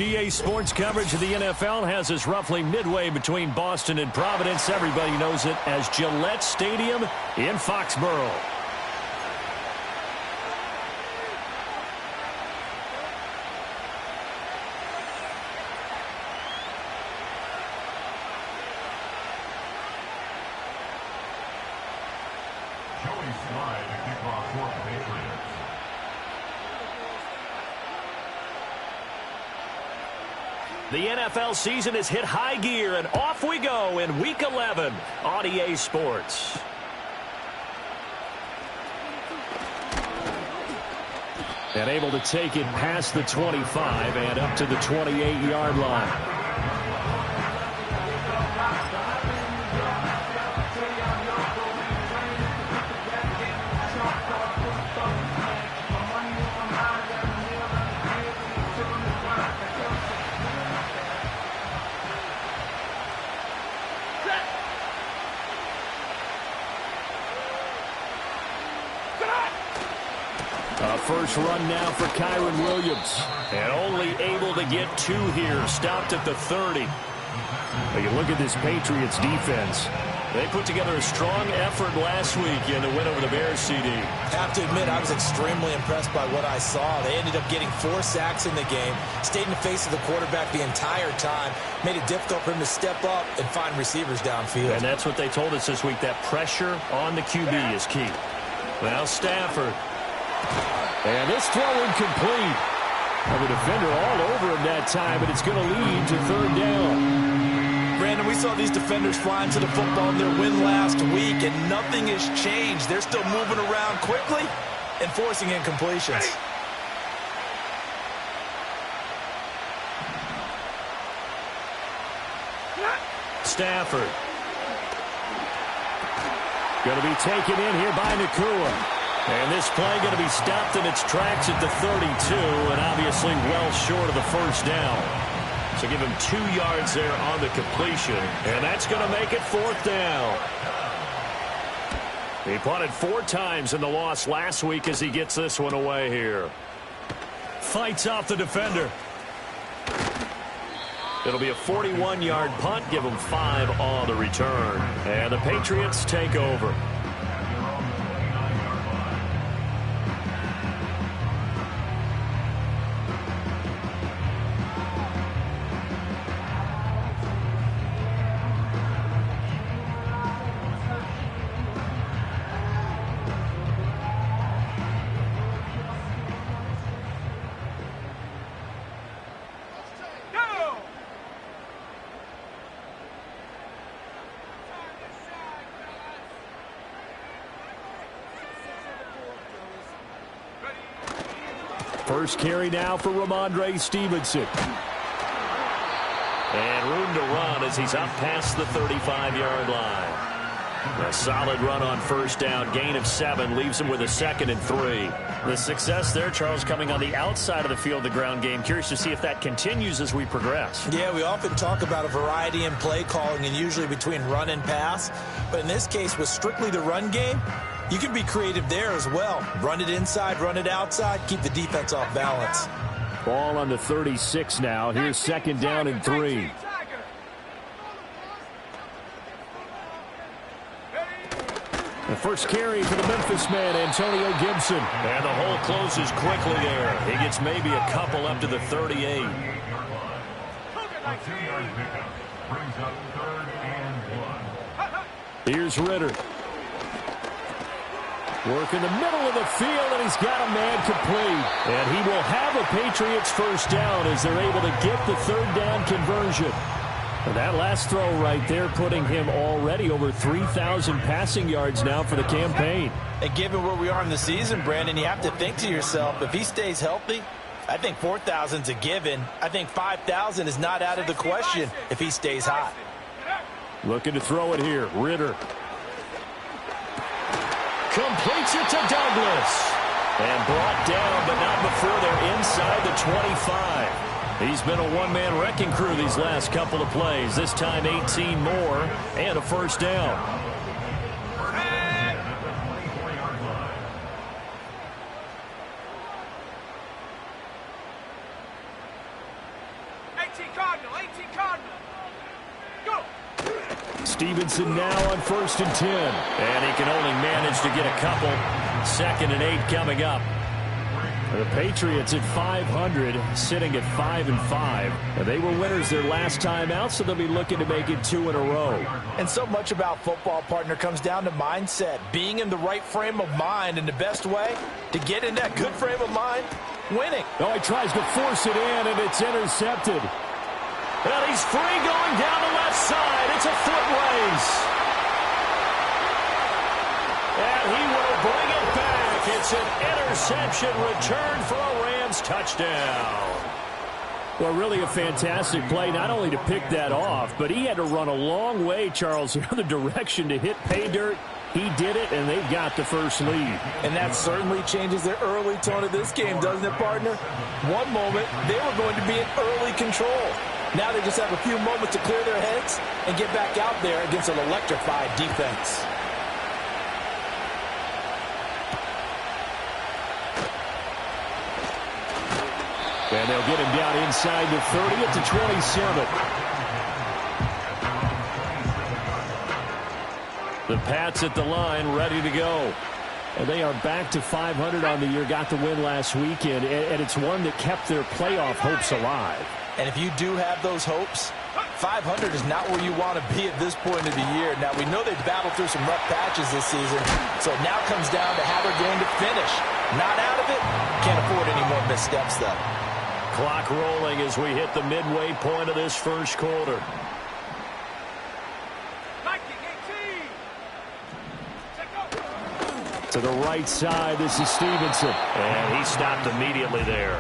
EA Sports coverage of the NFL has us roughly midway between Boston and Providence. Everybody knows it as Gillette Stadium in Foxborough. The NFL season has hit high gear, and off we go in Week 11 on EA Sports. And able to take it past the 25 and up to the 28-yard line. First run now for Kyron Williams. And only able to get 2 here. Stopped at the 30. But you look at this Patriots defense. They put together a strong effort last week in the win over the Bears, CD. Have to admit, I was extremely impressed by what I saw. They ended up getting 4 sacks in the game. Stayed in the face of the quarterback the entire time. Made it difficult for him to step up and find receivers downfield. And that's what they told us this week. That pressure on the QB is key. Now Stafford. And this throw incomplete. And the defender all over him that time, but it's going to lead to 3rd down. Brandon, we saw these defenders flying to the football in their win last week, and nothing has changed. They're still moving around quickly and forcing incompletions. Stafford. Going to be taken in here by Nakua. And this play going to be stopped in its tracks at the 32, and obviously well short of the 1st down. So give him 2 yards there on the completion, and that's going to make it 4th down. He punted 4 times in the loss last week as he gets this one away here. Fights off the defender. It'll be a 41-yard punt, give him 5 on the return. And the Patriots take over. First carry now for Ramondre Stevenson. And room to run as he's up past the 35-yard line. A solid run on 1st down. Gain of 7 leaves him with a 2nd and 3. The success there, Charles, coming on the outside of the field, the ground game. Curious to see if that continues as we progress. Yeah, we often talk about a variety in play calling and usually between run and pass. But in this case, with strictly the run game, you can be creative there as well. Run it inside, run it outside, keep the defense off balance. Ball on the 36 now. Here's 2nd down and 3. The first carry for the Memphis man, Antonio Gibson. And the hole closes quickly there. He gets maybe a couple up to the 38. A 2-yard pickup brings up 3rd and 1. Here's Ritter. Work in the middle of the field, and he's got a man complete. And he will have a Patriots first down as they're able to get the 3rd down conversion. And that last throw right there putting him already over 3,000 passing yards now for the campaign. And given where we are in the season, Brandon, you have to think to yourself, if he stays healthy, I think 4,000 is a given. I think 5,000 is not out of the question if he stays hot. Looking to throw it here. Ritter. Completes it to Douglas. And brought down, but not before they're inside the 25. He's been a one-man wrecking crew these last couple of plays. This time 18 more and a first down. Stevenson now on 1st and 10. And he can only manage to get a couple. 2nd and 8 coming up. The Patriots at 500, sitting at 5-5. They were winners their last time out, so they'll be looking to make it 2 in a row. And so much about football, partner, comes down to mindset. Being in the right frame of mind, and the best way to get in that good frame of mind, winning. Oh, he tries to force it in, and it's intercepted. And he's free going down the left side. It's a foot race. And he will bring it back. It's an interception return for a Rams touchdown. Well, really a fantastic play, not only to pick that off, but he had to run a long way, Charles, the other direction to hit pay dirt. He did it, and they've got the first lead. And that certainly changes the early tone of this game, doesn't it, partner? One moment, they were going to be in early control. Now they just have a few moments to clear their heads and get back out there against an electrified defense. And they'll get him down inside the 30 at the 27. The Pats at the line, ready to go. And they are back to 500 on the year, got the win last weekend, and it's one that kept their playoff hopes alive. And if you do have those hopes, 500 is not where you want to be at this point of the year. Now, we know they've battled through some rough patches this season, so it now comes down to how they're going to finish. Not out of it, can't afford any more missteps, though. Clock rolling as we hit the midway point of this first quarter. To the right side, this is Stevenson. And he stopped immediately there.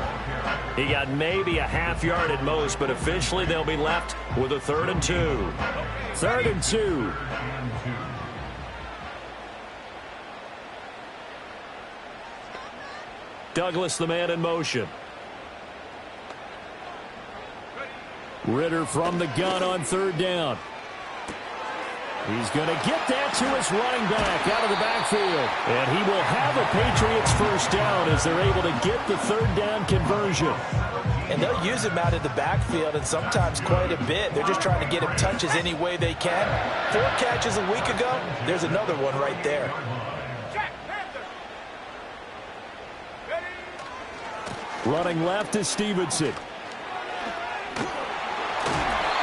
He got maybe a half yard at most, but officially they'll be left with a 3rd and 2. 3rd and 2. Douglas, the man in motion. Ritter from the gun on 3rd down. He's going to get that to his running back out of the backfield. And he will have a Patriots first down as they're able to get the 3rd down conversion. And they'll use him out of the backfield, and sometimes quite a bit. They're just trying to get him touches any way they can. 4 catches a week ago. There's another one right there. Running left is Stevenson.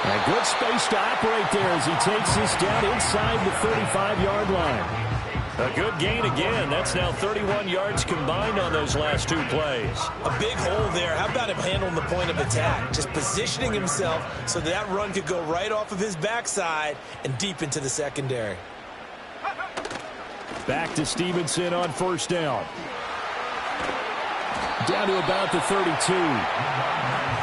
A good space to operate there as he takes this down inside the 35-yard line. A good gain again. That's now 31 yards combined on those last 2 plays. A big hole there. How about him handling the point of attack? Just positioning himself so that run could go right off of his backside and deep into the secondary. Back to Stevenson on 1st down. Down to about the 32.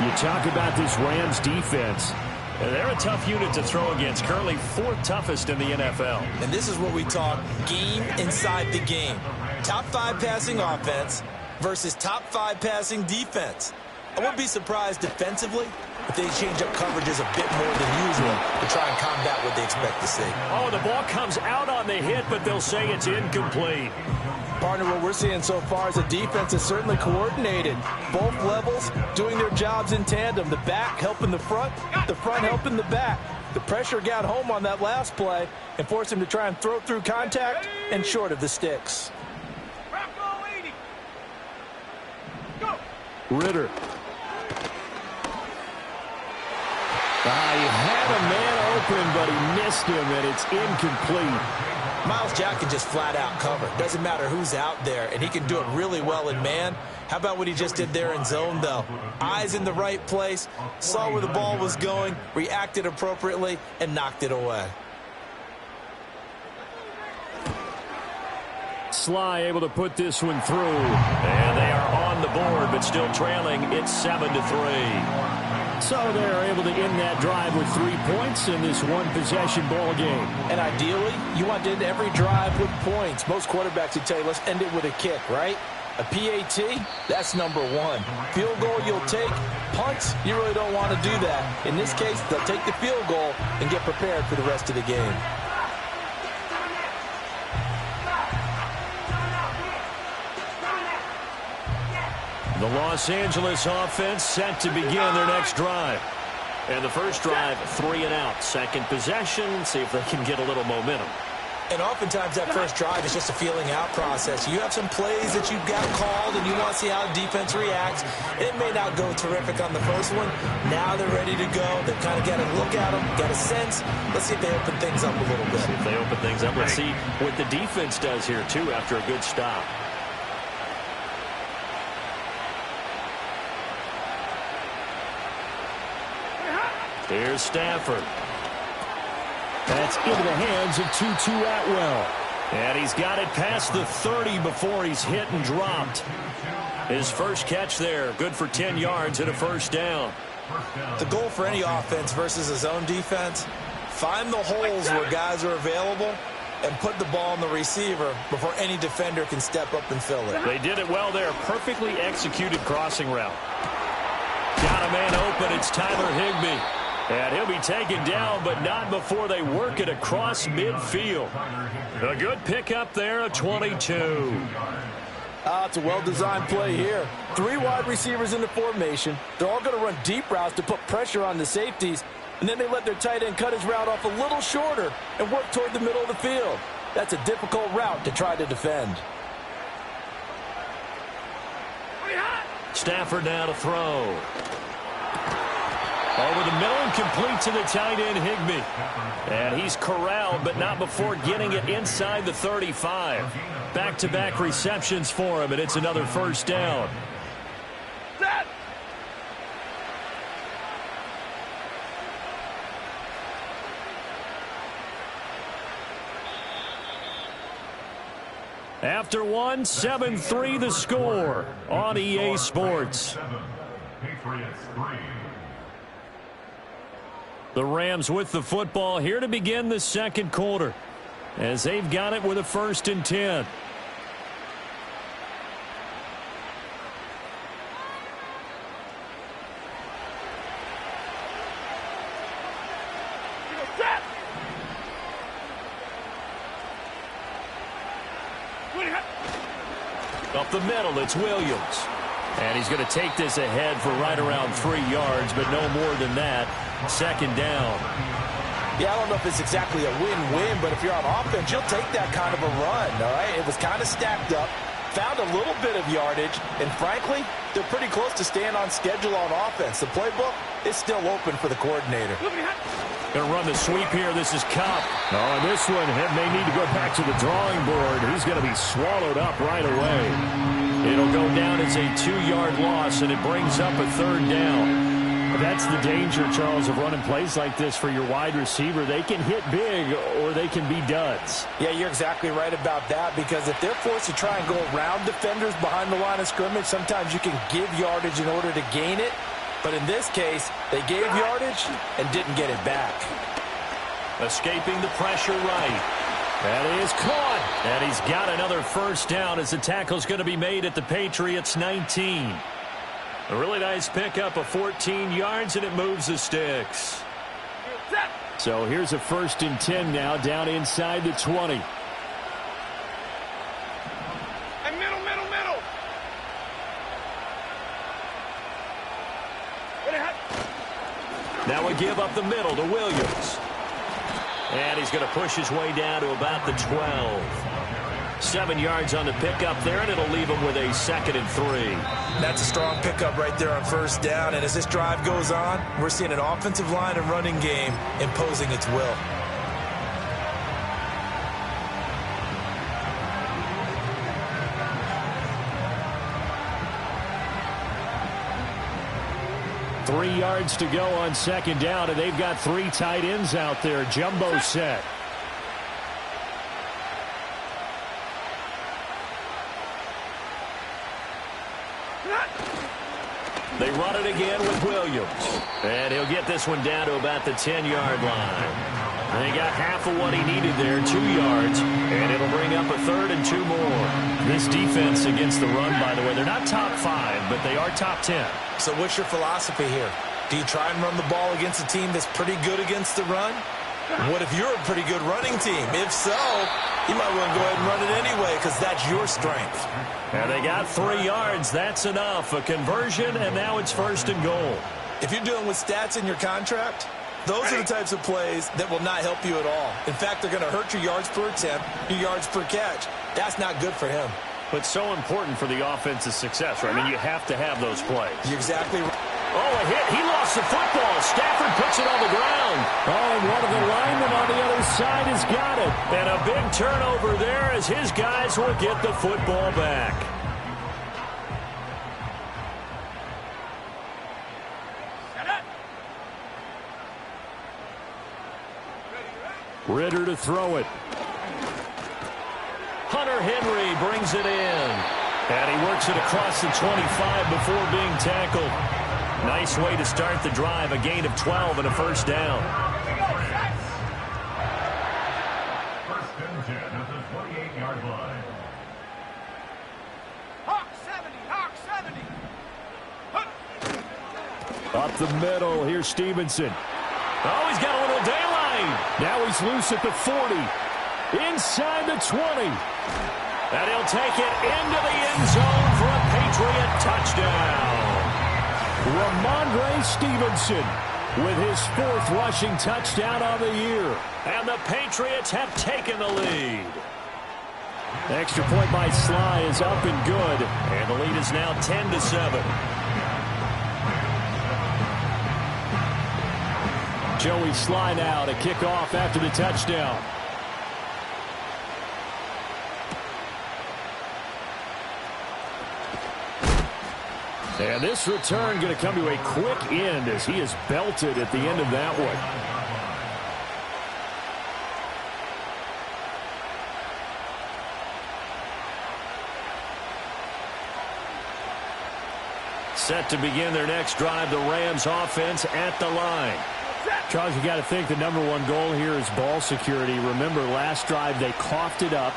You talk about this Rams defense. They're a tough unit to throw against, currently 4th toughest in the NFL. And this is what we talk game inside the game. Top 5 passing offense versus top 5 passing defense. I wouldn't be surprised defensively if they change up coverages a bit more than usual to try and combat what they expect to see. Oh, the ball comes out on the hit, but they'll say it's incomplete. Partner, what we're seeing so far is a defense is certainly coordinated. Both levels doing their jobs in tandem. The back helping the front helping the back. The pressure got home on that last play and forced him to try and throw through contact and short of the sticks. Ritter. He had a man open, but he missed him, and it's incomplete. Miles Jack can just flat out cover. Doesn't matter who's out there, and he can do it really well in man. How about what he just did there in zone, though? Eyes in the right place, saw where the ball was going, reacted appropriately, and knocked it away. Sly able to put this one through. And they are on the board, but still trailing. It's 7-3. So they're able to end that drive with 3 points in this one-possession ball game. And ideally, you want to end every drive with points. Most quarterbacks would tell you, let's end it with a kick, right? A PAT, that's number one. Field goal you'll take. Punts, you really don't want to do that. In this case, they'll take the field goal and get prepared for the rest of the game. The Los Angeles offense set to begin their next drive. And the first drive, 3 and out. Second possession, see if they can get a little momentum. And oftentimes that first drive is just a feeling out process. You have some plays that you've got called and you want to see how the defense reacts. It may not go terrific on the first one. Now they're ready to go. They've kind of got a look at them, got a sense. Let's see if they open things up a little bit. See if they open things up. Let's see what the defense does here, too, after a good stop. Here's Stafford. That's into the hands of Tutu Atwell. And he's got it past the 30 before he's hit and dropped. His first catch there, good for 10 yards and a first down. The goal for any offense versus a zone defense, find the holes where guys are available and put the ball on the receiver before any defender can step up and fill it. They did it well there. Perfectly executed crossing route. Got a man open. It's Tyler Higbee. And he'll be taken down, but not before they work it across midfield. A good pickup there, a 22. It's a well-designed play here. 3 wide receivers in the formation. They're all going to run deep routes to put pressure on the safeties. And then they let their tight end cut his route off a little shorter and work toward the middle of the field. That's a difficult route to try to defend. Stafford now to throw. Over the middle and complete to the tight end, Higbee. And he's corralled, but not before getting it inside the 35. Back-to-back receptions for him, and it's another first down. After one, 7-3 the score on EA Sports. Patriots 3. The Rams with the football here to begin the second quarter as they've got it with a 1st and 10. Up the middle, it's Williams. And he's going to take this ahead for right around 3 yards, but no more than that. Second down. Yeah, I don't know if it's exactly a win-win, but if you're on offense, you'll take that kind of a run, all right? It was kind of stacked up, found a little bit of yardage, and frankly, they're pretty close to staying on schedule on offense. The playbook is still open for the coordinator. Going to run the sweep here. This is Cup. Oh, and this one may need to go back to the drawing board. He's going to be swallowed up right away. It'll go down as a 2-yard loss, and it brings up a 3rd down. That's the danger, Charles, of running plays like this for your wide receiver. They can hit big or they can be duds. Yeah, you're exactly right about that, because if they're forced to try and go around defenders behind the line of scrimmage, sometimes you can give yardage in order to gain it. But in this case, they gave yardage and didn't get it back. Escaping the pressure right. That is caught. And he's got another first down as the tackle's going to be made at the Patriots 19. A really nice pickup of 14 yards, and it moves the sticks. So here's a 1st and 10 now, down inside the 20. Middle. Now we give up the middle to Williams. And he's going to push his way down to about the 12. 7 yards on the pickup there, and it'll leave them with a 2nd and 3. That's a strong pickup right there on first down. And as this drive goes on, we're seeing an offensive line and running game imposing its will. Three yards to go on 2nd down, and they've got 3 tight ends out there. Jumbo set. They run it again with Williams. And he'll get this one down to about the 10-yard line. They got half of what he needed there, 2 yards, and it'll bring up a 3rd and 2 more. This defense against the run, by the way, they're not top 5, but they are top 10. So what's your philosophy here? Do you try and run the ball against a team that's pretty good against the run? What if you're a pretty good running team? If so, you might want to go ahead and run it anyway because that's your strength. And they got 3 yards. That's enough. A conversion, and now it's 1st and goal. If you're dealing with stats in your contract, those are the types of plays that will not help you at all. In fact, they're going to hurt your yards per attempt, your yards per catch. That's not good for him. But so important for the offense's success, right? I mean, you have to have those plays. You're exactly right. Oh, a hit. He lost the football. Stafford puts it on the ground. Oh, and one of the linemen on the other side has got it. And a big turnover there as his guys will get the football back. Ritter to throw it. Hunter Henry brings it in. And he works it across the 25 before being tackled. Nice way to start the drive. A gain of 12 and a 1st down. 1st and 10 at the 28-yard line. Hawk 70, Hawk 70. Up the middle, here's Stevenson. Oh, he's got a little daylight. Now he's loose at the 40. Inside the 20. And he'll take it into the end zone for a Patriot touchdown. Ramondre Stevenson with his 4th rushing touchdown on the year. And the Patriots have taken the lead. Extra point by Sly is up and good. And the lead is now 10-7. Joey Sly now to kick off after the touchdown. And this return going to come to a quick end as he is belted at the end of that one. Set to begin their next drive, the Rams offense at the line. Charles, you got to think the #1 goal here is ball security. Remember, last drive they coughed it up,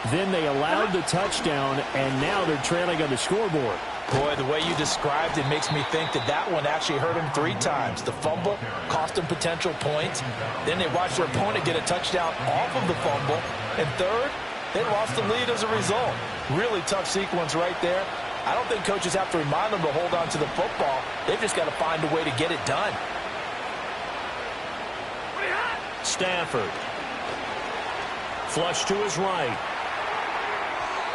then they allowed the touchdown, and now they're trailing on the scoreboard. Boy, the way you described it makes me think that that one actually hurt him 3 times. The fumble cost them potential points. Then they watched their opponent get a touchdown off of the fumble. And third, they lost the lead as a result. Really tough sequence right there. I don't think coaches have to remind them to hold on to the football. They've just got to find a way to get it done. Stafford. Flush to his right.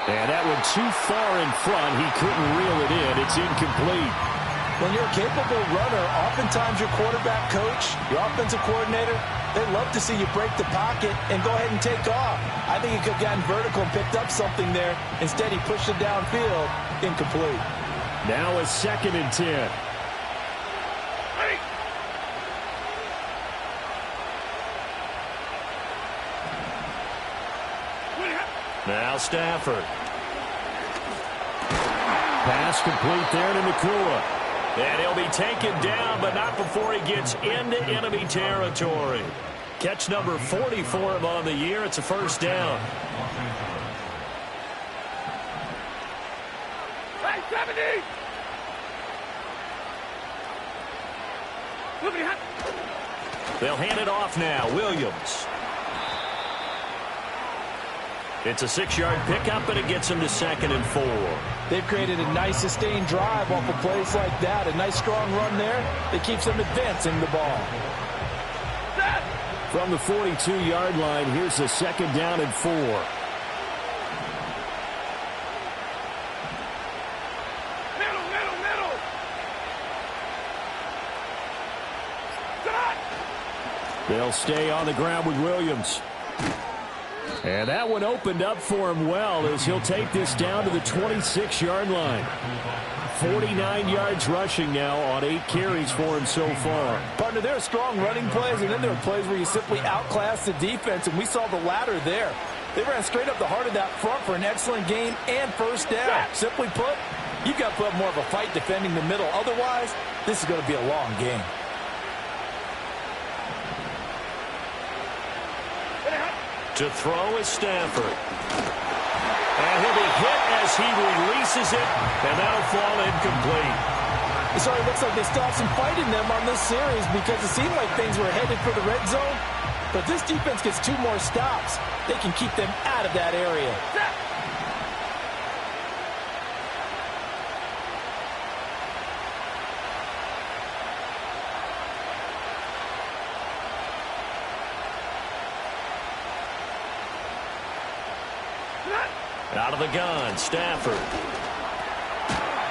And that one too far in front. He couldn't reel it in. It's incomplete. When you're a capable runner, oftentimes your quarterback coach, your offensive coordinator, they love to see you break the pocket and go ahead and take off. I think he could have gotten vertical and picked up something there. Instead, he pushed it downfield. Incomplete. Now a 2nd and 10. Now Stafford. Pass complete there to Nakua. And he'll be taken down, but not before he gets into enemy territory. Catch number 40 for him on the year. It's a 1st down. Hey, 70. They'll hand it off now. Williams. It's a 6-yard pickup, and it gets him to 2nd and 4. They've created a nice sustained drive off of plays like that. A nice strong run there that keeps them advancing the ball. From the 42-yard line, here's the 2nd down and 4. They'll stay on the ground with Williams. And that one opened up for him well as he'll take this down to the 26-yard line. 49 yards rushing now on 8 carries for him so far. Partner, there are strong running plays, and then there are plays where you simply outclass the defense, and we saw the latter there. They ran straight up the heart of that front for an excellent gain and first down. Simply put, you've got to put up more of a fight defending the middle. Otherwise, this is going to be a long game. To throw is Stafford. And he'll be hit as he releases it, and that'll fall incomplete. So it looks like they still have some fight in them on this series because it seemed like things were headed for the red zone. But this defense gets 2 more stops. They can keep them out of that area. Out of the gun, Stafford.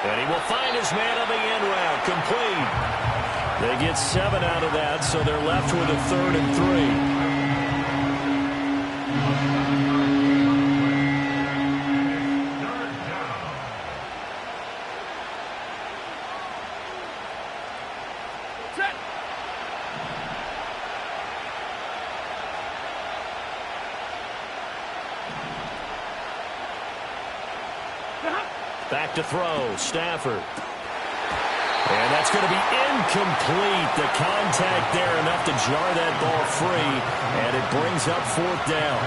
And he will find his man on the end route, complete. They get 7 out of that, so they're left with a 3rd and 3. Back to throw, Stafford. And that's going to be incomplete. The contact there enough to jar that ball free, and it brings up 4th down.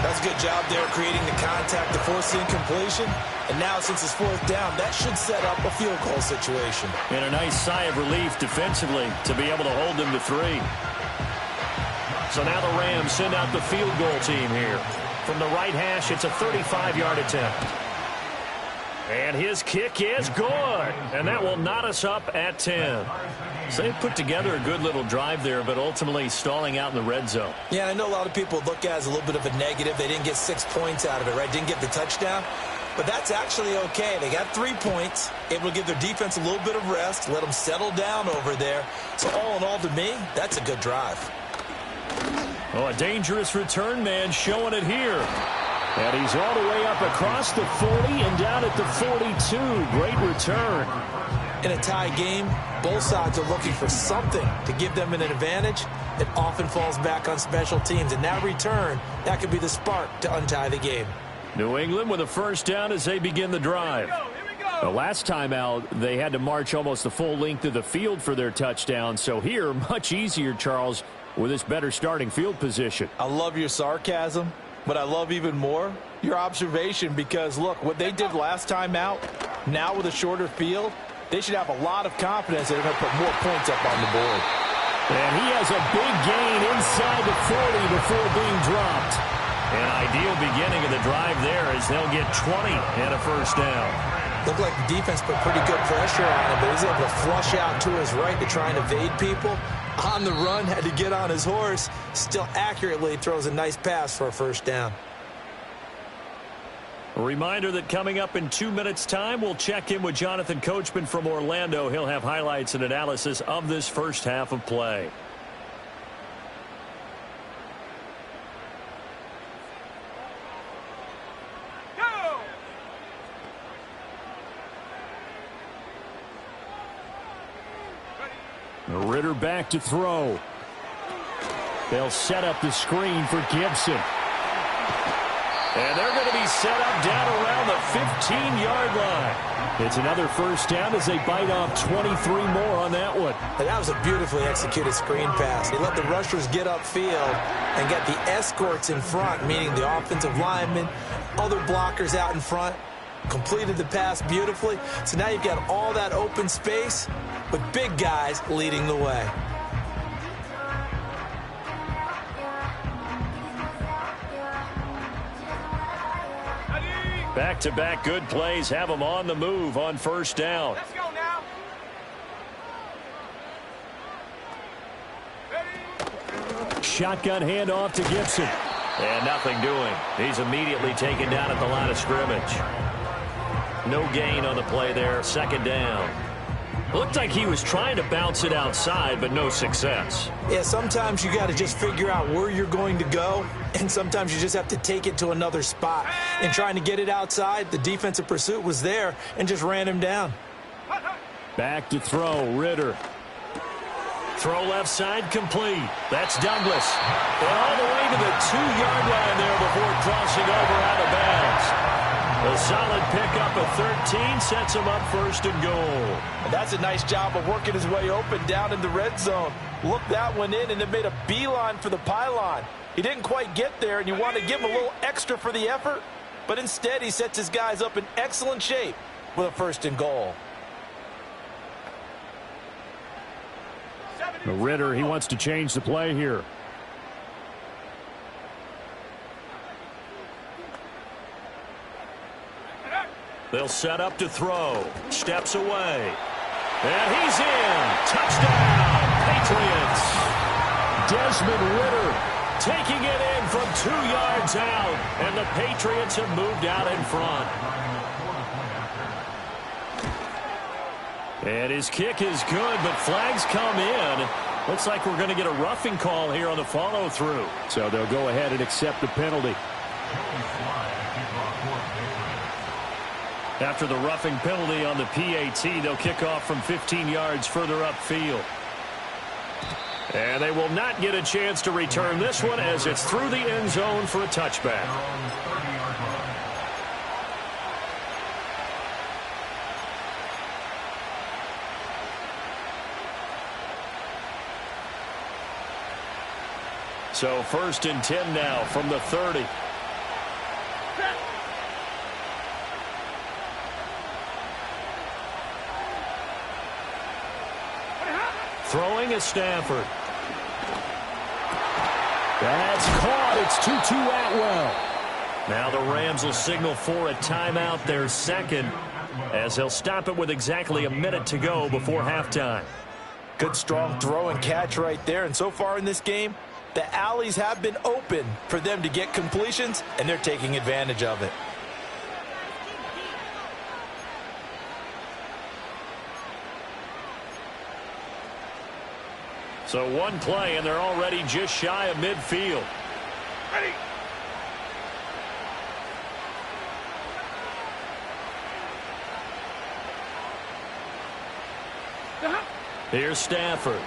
That's a good job there creating the contact to force the incompletion. And now since it's 4th down, that should set up a field goal situation. And a nice sigh of relief defensively to be able to hold them to 3. So now the Rams send out the field goal team here. From the right hash, it's a 35-yard attempt. And his kick is good. And that will knot us up at 10. So they put together a good little drive there, but ultimately stalling out in the red zone. Yeah, I know a lot of people look at it as a little bit of a negative. They didn't get 6 points out of it, right? Didn't get the touchdown. But that's actually okay. They got 3 points, able to give their defense a little bit of rest, let them settle down over there. So all in all, to me, that's a good drive. Oh, a dangerous return man showing it here. And he's all the way up across the 40 and down at the 42. Great return. In a tie game, both sides are looking for something to give them an advantage. It often falls back on special teams. And that return, that could be the spark to untie the game. New England with a first down as they begin the drive. The last time out, they had to march almost the full length of the field for their touchdown. So here, much easier, Charles, with this better starting field position. I love your sarcasm. But I love even more your observation because, look, what they did last time out, now with a shorter field, they should have a lot of confidence that they're going to put more points up on the board. And he has a big gain inside the 40 before being dropped. An ideal beginning of the drive there as they'll get 20 and a first down. Looked like the defense put pretty good pressure on him, but he's able to flush out to his right to try and evade people. On the run, had to get on his horse. Still accurately throws a nice pass for a first down. A reminder that coming up in 2 minutes' time, we'll check in with Jonathan Coachman from Orlando. He'll have highlights and analysis of this first half of play. Ritter back to throw. They'll set up the screen for Gibson. And they're going to be set up down around the 15-yard line. It's another first down as they bite off 23 more on that one. And that was a beautifully executed screen pass. He let the rushers get upfield and get the escorts in front, meaning the offensive linemen, other blockers out in front. Completed the pass beautifully. So now you've got all that open space with big guys leading the way. Back-to-back good plays have them on the move on first down. Let's go now. Shotgun handoff to Gibson. And nothing doing. He's immediately taken down at the line of scrimmage. No gain on the play there. Second down. Looked like he was trying to bounce it outside, but no success. Yeah, sometimes you got to just figure out where you're going to go, and sometimes you just have to take it to another spot. And trying to get it outside, the defensive pursuit was there and just ran him down. Back to throw, Ritter. Throw left side complete. That's Douglas. And all the way to the 2-yard line there before crossing over out of bounds. A solid pickup of 13 sets him up first and goal. And that's a nice job of working his way open down in the red zone. Looked that one in and then made a beeline for the pylon. He didn't quite get there, and you want to give him a little extra for the effort. But instead, he sets his guys up in excellent shape with a first and goal. The Ritter, he wants to change the play here. They'll set up to throw. Steps away. And he's in. Touchdown, Patriots. Desmond Ritter taking it in from 2 yards out. And the Patriots have moved out in front. And his kick is good, but flags come in. Looks like we're going to get a roughing call here on the follow-through. So they'll go ahead and accept the penalty. After the roughing penalty on the PAT, they'll kick off from 15 yards further upfield. And they will not get a chance to return this one as it's through the end zone for a touchback. So 1st and 10 now from the 30. Throwing is Stafford. That's caught. It's Tutu Atwell. Now the Rams will signal for a timeout, their second, as they'll stop it with exactly a minute to go before halftime. Good strong throw and catch right there. And so far in this game, the alleys have been open for them to get completions, and they're taking advantage of it. So one play, and they're already just shy of midfield. Ready. Here's Stafford.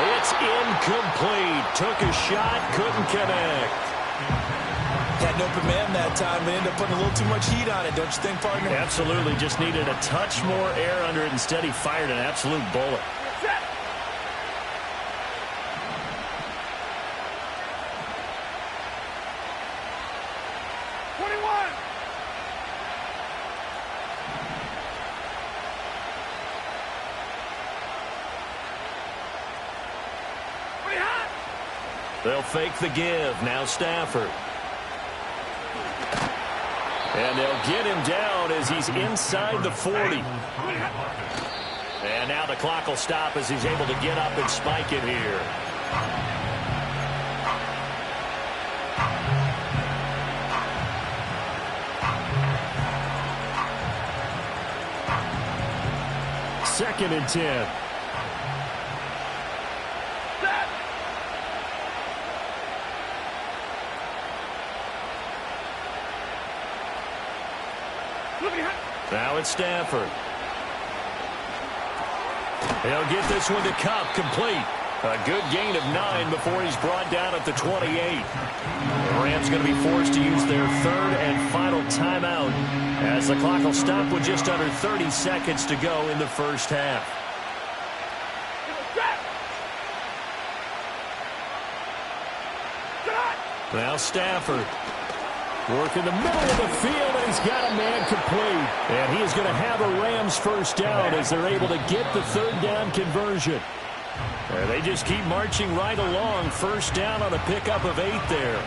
It's incomplete. Took a shot, couldn't connect. Had an open man that time, but ended up putting a little too much heat on it, don't you think, partner? Absolutely. Just needed a touch more air under it. Instead, he fired an absolute bullet. Set. They'll fake the give. Now Stafford. And they'll get him down as he's inside the 40. And now the clock will stop as he's able to get up and spike it here. Second and 10. Now it's Stafford. He'll get this one to Cup, complete. A good gain of 9 before he's brought down at the 28. The Rams going to be forced to use their third and final timeout as the clock will stop with just under 30 seconds to go in the first half. Now Stafford. Work in the middle of the field, and he's got a man complete. And he is going to have a Rams first down as they're able to get the third down conversion. And they just keep marching right along. First down on a pickup of 8 there.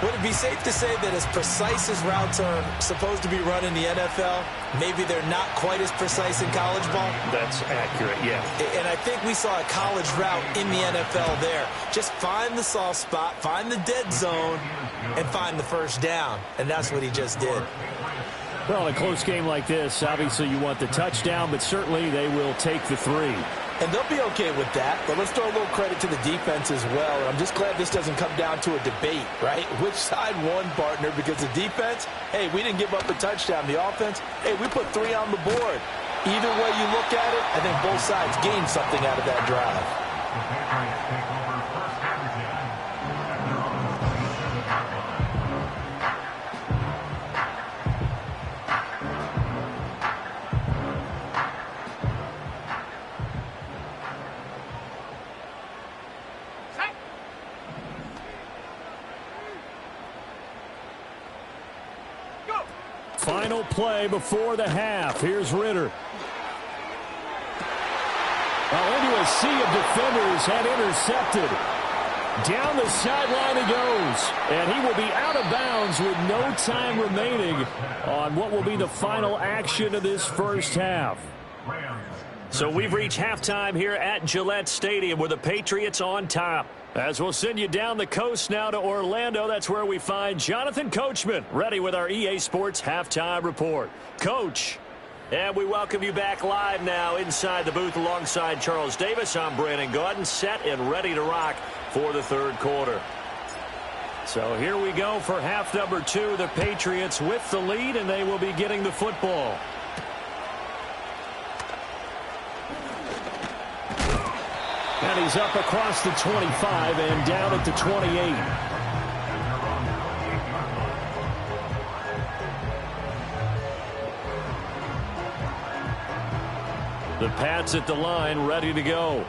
Would it be safe to say that as precise as routes are supposed to be run in the NFL, maybe they're not quite as precise in college ball? That's accurate, yeah. And I think we saw a college route in the NFL there. Just find the soft spot, find the dead zone, and find the first down. And that's what he just did. Well, in a close game like this, obviously you want the touchdown, but certainly they will take the 3. And they'll be okay with that, but let's throw a little credit to the defense as well. And I'm just glad this doesn't come down to a debate, right? Which side won, partner? Because the defense, hey, we didn't give up a touchdown. The offense, hey, we put 3 on the board. Either way you look at it, I think both sides gained something out of that drive. Final play before the half. Here's Ritter. Well, into a sea of defenders and intercepted. Down the sideline he goes. And he will be out of bounds with no time remaining on what will be the final action of this first half. So we've reached halftime here at Gillette Stadium with the Patriots on top. As we'll send you down the coast now to Orlando, that's where we find Jonathan Coachman, ready with our EA Sports Halftime Report. Coach, and we welcome you back live now inside the booth alongside Charles Davis. I'm Brandon Gaudin, set and ready to rock for the third quarter. So here we go for half number 2. The Patriots with the lead, and they will be getting the football. And he's up across the 25 and down at the 28. The Pats at the line, ready to go.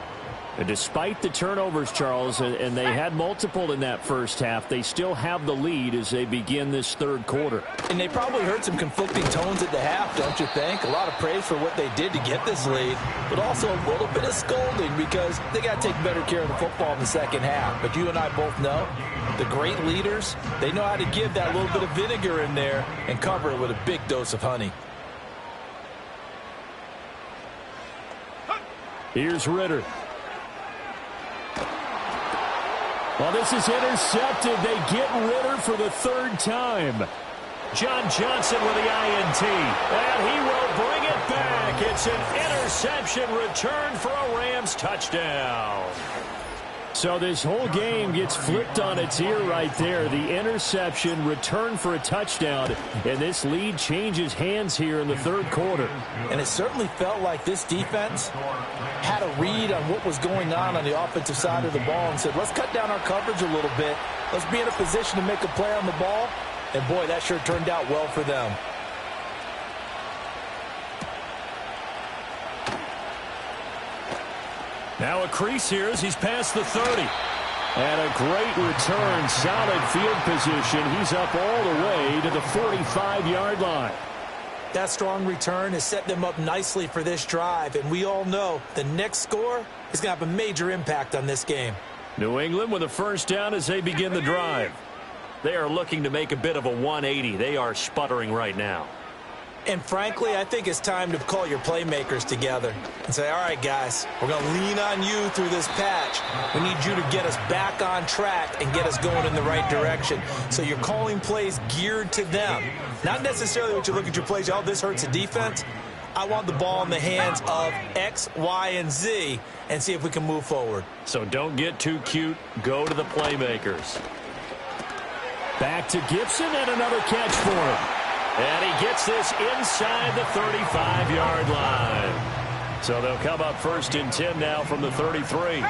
And despite the turnovers, Charles, and they had multiple in that first half, they still have the lead as they begin this third quarter. And they probably heard some conflicting tones at the half, don't you think? A lot of praise for what they did to get this lead, but also a little bit of scolding because they got to take better care of the football in the second half. But you and I both know the great leaders, they know how to give that little bit of vinegar in there and cover it with a big dose of honey. Here's Ritter. Well, this is intercepted. They get Ritter for the third time. John Johnson with the INT. And he will bring it back. It's an interception return for a Rams touchdown. So this whole game gets flipped on its ear right there. The interception, return for a touchdown, and this lead changes hands here in the third quarter. And it certainly felt like this defense had a read on what was going on the offensive side of the ball and said, let's cut down our coverage a little bit. Let's be in a position to make a play on the ball. And, boy, that sure turned out well for them. Now a crease here as he's past the 30. And a great return, solid field position. He's up all the way to the 45-yard line. That strong return has set them up nicely for this drive. And we all know the next score is going to have a major impact on this game. New England with a first down as they begin the drive. They are looking to make a bit of a 180. They are sputtering right now. And frankly, I think it's time to call your playmakers together and say, all right, guys, we're going to lean on you through this patch. We need you to get us back on track and get us going in the right direction. So you're calling plays geared to them. Not necessarily what you look at your plays, oh, this hurts the defense. I want the ball in the hands of X, Y, and Z and see if we can move forward. So don't get too cute. Go to the playmakers. Back to Gibson and another catch for him. And he gets this inside the 35-yard line. So they'll come up first and 10 now from the 33.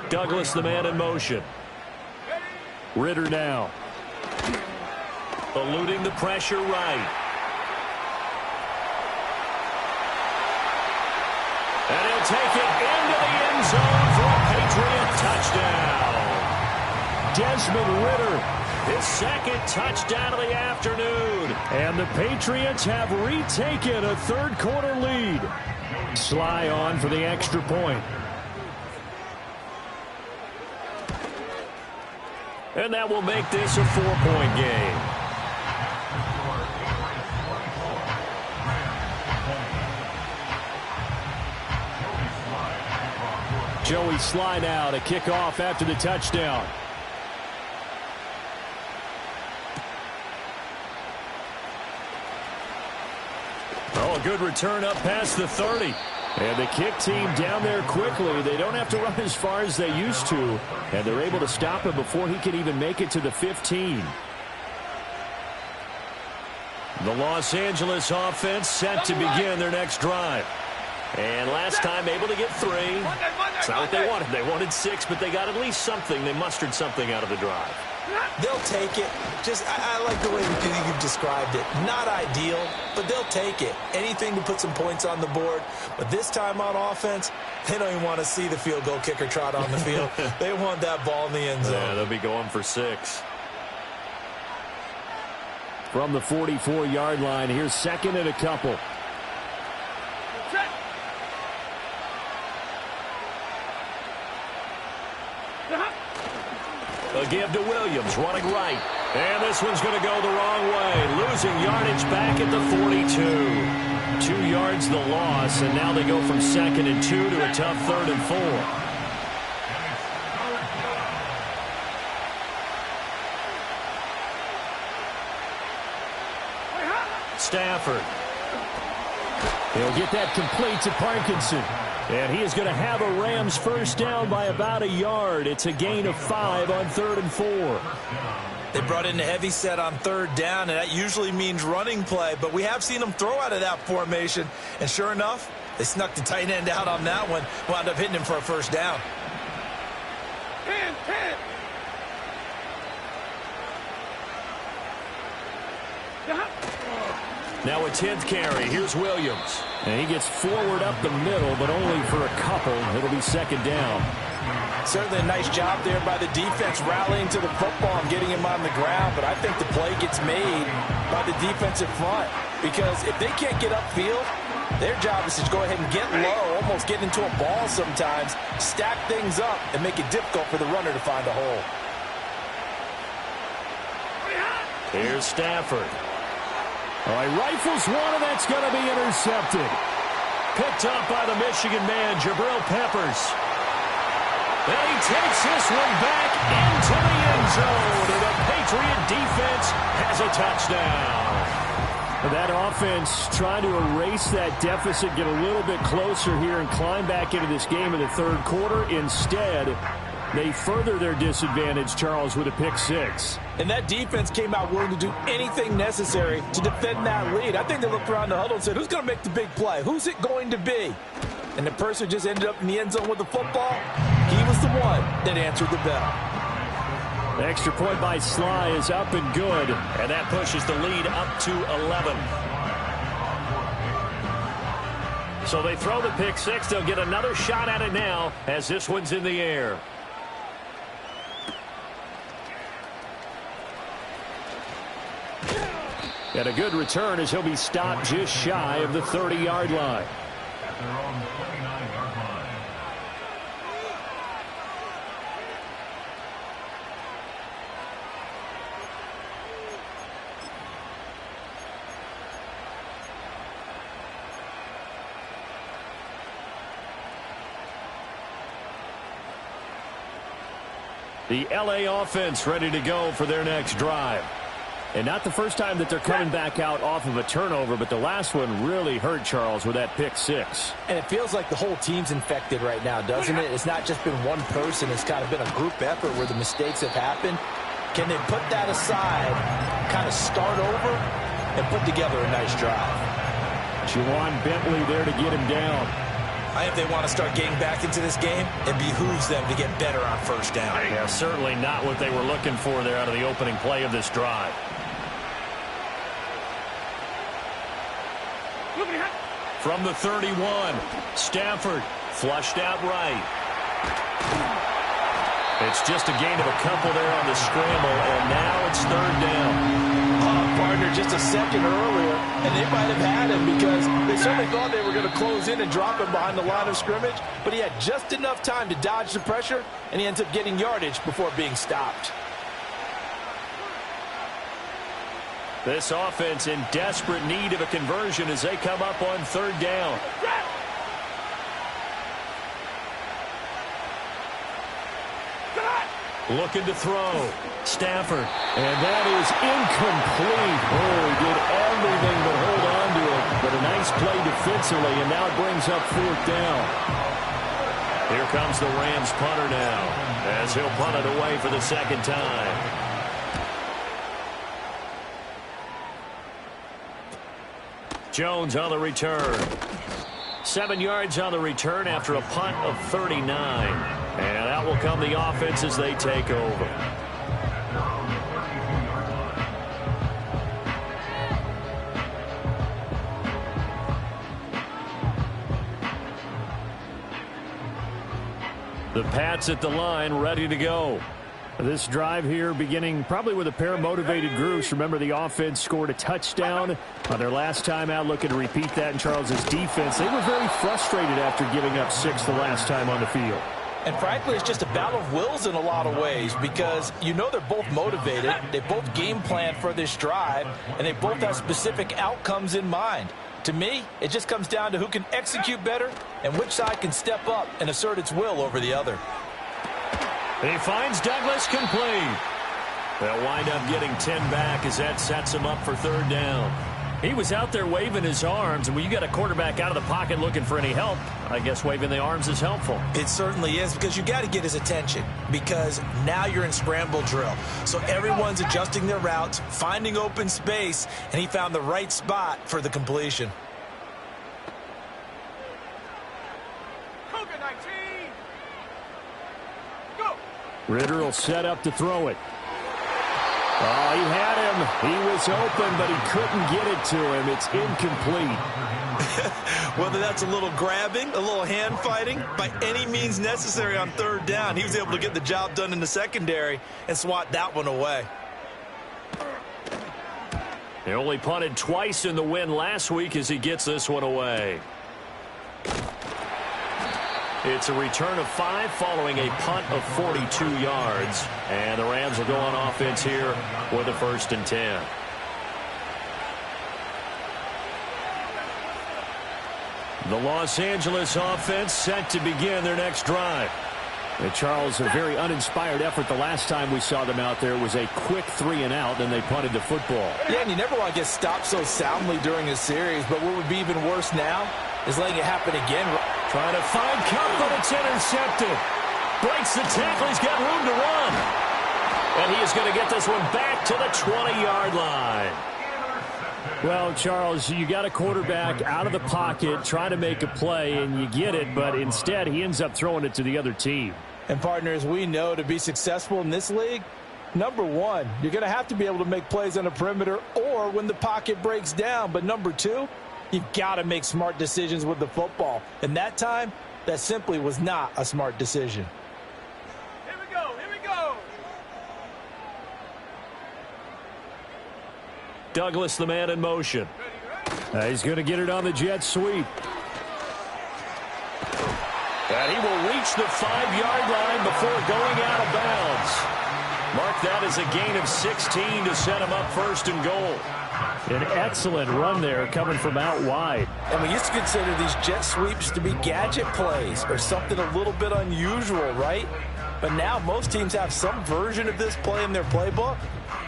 Douglas, the man in motion. Ritter now. Eluding the pressure right. And he'll take it into the end zone for a Patriot touchdown. Desmond Ritter, his second touchdown of the afternoon. And the Patriots have retaken a third quarter lead. Sly on for the extra point. And that will make this a 4-point game. Joey Sly now to kick off after the touchdown. Oh, a good return up past the 30. And the kick team down there quickly. They don't have to run as far as they used to. And they're able to stop him before he can even make it to the 15. The Los Angeles offense set to begin their next drive. And last time able to get 3. It's not what they wanted. They wanted 6, but they got at least something. They mustered something out of the drive. They'll take it. I like the way you've described it. Not ideal, but they'll take it. Anything to put some points on the board. But this time on offense, they don't even want to see the field goal kicker trot on the field. They want that ball in the end zone. Yeah, they'll be going for 6. From the 44-yard line, here's second and a couple. A give to Williams, running right. And this one's going to go the wrong way. Losing yardage back at the 42. 2 yards the loss, and now they go from 2nd and 2 to a tough 3rd and 4. Stafford. He'll get that complete to Parkinson. And he is going to have a Rams first down by about a yard. It's a gain of 5 on 3rd and 4. They brought in a heavy set on 3rd down, and that usually means running play. But we have seen them throw out of that formation. And sure enough, they snuck the tight end out on that one. Wound up hitting him for a first down. 10. Now a 10th carry. Here's Williams. And he gets forward up the middle, but only for a couple. It'll be 2nd down. Certainly a nice job there by the defense rallying to the football and getting him on the ground. But I think the play gets made by the defensive front. Because if they can't get upfield, their job is to go ahead and get low, almost get into a ball sometimes, stack things up, and make it difficult for the runner to find a hole. Here's Stafford. All right, rifles one, and that's going to be intercepted. Picked up by the Michigan man, Jabril Peppers. And he takes this one back into the end zone, and the Patriot defense has a touchdown. That offense trying to erase that deficit, get a little bit closer here, and climb back into this game in the 3rd quarter. Instead, they further their disadvantage, Charles, with a pick 6. And that defense came out willing to do anything necessary to defend that lead. I think they looked around the huddle and said, who's going to make the big play? Who's it going to be? And the person just ended up in the end zone with the football. He was the one that answered the bell. The extra point by Sly is up and good. And that pushes the lead up to 11. So they throw the pick 6. They'll get another shot at it now as this one's in the air. And a good return as he'll be stopped just shy of the 30-yard line. They're on the 29-yard line. The LA offense ready to go for their next drive. And not the first time that they're coming back out off of a turnover, but the last one really hurt, Charles, with that pick 6. And it feels like the whole team's infected right now, doesn't it? It's not just been one person. It's kind of been a group effort where the mistakes have happened. Can they put that aside, kind of start over, and put together a nice drive? Juwan Bentley there to get him down. If they want to start getting back into this game, it behooves them to get better on first down. Yeah, certainly not what they were looking for there out of the opening play of this drive. From the 31, Stafford flushed out right. It's just a gain of a couple there on the scramble, and now it's 3rd down. Partner just a second earlier, and they might have had him because they certainly thought they were going to close in and drop him behind the line of scrimmage, but he had just enough time to dodge the pressure, and he ends up getting yardage before being stopped. This offense in desperate need of a conversion as they come up on third down. Looking to throw. Stafford. And that is incomplete. Oh, he did everything but hold on to it. But a nice play defensively, and now it brings up fourth down. Here comes the Rams punter now, as he'll punt it away for the second time. Jones on the return. 7 yards on the return after a punt of 39. And out will come the offense as they take over. The Pats at the line, ready to go. This drive here beginning probably with a pair of motivated groups. Remember, the offense scored a touchdown on their last time out, looking to repeat that in Charles's defense. They were very frustrated after giving up 6 the last time on the field. And frankly, it's just a battle of wills in a lot of ways because you know they're both motivated. They both game plan for this drive, and they both have specific outcomes in mind. To me, it just comes down to who can execute better and which side can step up and assert its will over the other. He finds Douglas complete. They'll wind up getting 10 back as that sets him up for third down. He was out there waving his arms, and when you got a quarterback out of the pocket looking for any help, I guess waving the arms is helpful. It certainly is, because you got to get his attention, because now you're in scramble drill. So everyone's adjusting their routes, finding open space, and he found the right spot for the completion. Ritter will set up to throw it. Oh, he had him. He was open, but he couldn't get it to him. It's incomplete. Whether that's a little grabbing, a little hand fighting, by any means necessary on third down, he was able to get the job done in the secondary and swat that one away. He only punted twice in the win last week as he gets this one away. It's a return of 5 following a punt of 42 yards. And the Rams will go on offense here with a 1st and 10. The Los Angeles offense set to begin their next drive. And Charles, a very uninspired effort the last time we saw them out there. It was a quick 3 and out, and they punted the football. Yeah, and you never want to get stopped so soundly during a series, but what would be even worse now is letting it happen again. Trying to find Cup, but it's intercepted. Breaks the tackle. He's got room to run. And he is going to get this one back to the 20-yard line. Well, Charles, you got a quarterback out of the pocket trying to make a play, and you get it, but instead he ends up throwing it to the other team. And partners, we know to be successful in this league, number one, you're going to have to be able to make plays on the perimeter or when the pocket breaks down. But number two, you've got to make smart decisions with the football. And that time, that simply was not a smart decision. Here we go, here we go. Douglas, the man in motion. He's going to get it on the jet sweep. And he will reach the 5-yard line before going out of bounds. Mark that as a gain of 16 to set him up 1st and goal. An excellent run there coming from out wide. And we used to consider these jet sweeps to be gadget plays or something a little bit unusual, right? But now most teams have some version of this play in their playbook.